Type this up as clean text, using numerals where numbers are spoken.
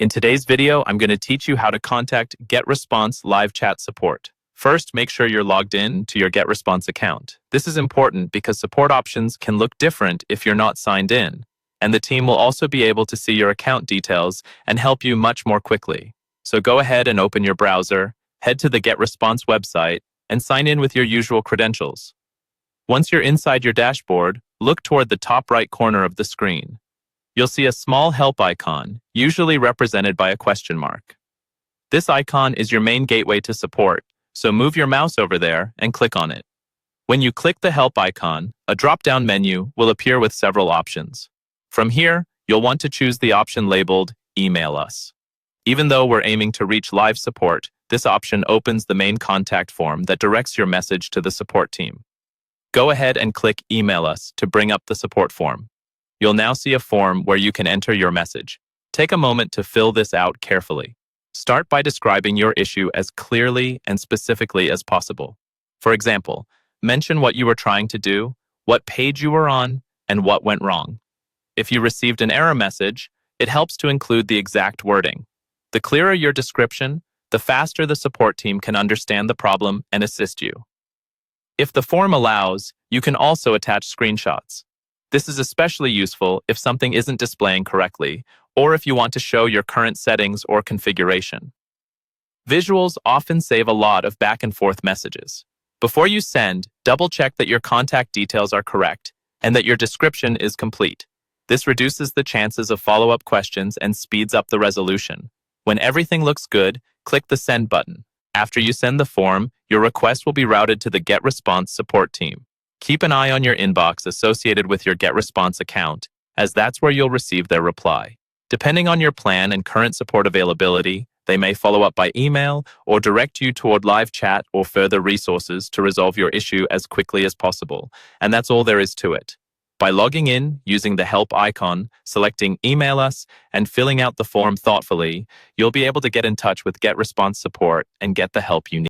In today's video, I'm going to teach you how to contact Getresponse live chat support. First, make sure you're logged in to your Getresponse account. This is important because support options can look different if you're not signed in, and the team will also be able to see your account details and help you much more quickly. So go ahead and open your browser, head to the Getresponse website, and sign in with your usual credentials. Once you're inside your dashboard, look toward the top right corner of the screen. You'll see a small help icon, usually represented by a question mark. This icon is your main gateway to support, so move your mouse over there and click on it. When you click the help icon, a drop-down menu will appear with several options. From here, you'll want to choose the option labeled Email Us. Even though we're aiming to reach live support, this option opens the main contact form that directs your message to the support team. Go ahead and click Email Us to bring up the support form. You'll now see a form where you can enter your message. Take a moment to fill this out carefully. Start by describing your issue as clearly and specifically as possible. For example, mention what you were trying to do, what page you were on, and what went wrong. If you received an error message, it helps to include the exact wording. The clearer your description, the faster the support team can understand the problem and assist you. If the form allows, you can also attach screenshots. This is especially useful if something isn't displaying correctly, or if you want to show your current settings or configuration. Visuals often save a lot of back and forth messages. Before you send, double-check that your contact details are correct and that your description is complete. This reduces the chances of follow-up questions and speeds up the resolution. When everything looks good, click the Send button. After you send the form, your request will be routed to the Getresponse support team. Keep an eye on your inbox associated with your Getresponse account, as that's where you'll receive their reply. Depending on your plan and current support availability, they may follow up by email or direct you toward live chat or further resources to resolve your issue as quickly as possible. And that's all there is to it. By logging in, using the help icon, selecting Email Us, and filling out the form thoughtfully, you'll be able to get in touch with Getresponse support and get the help you need.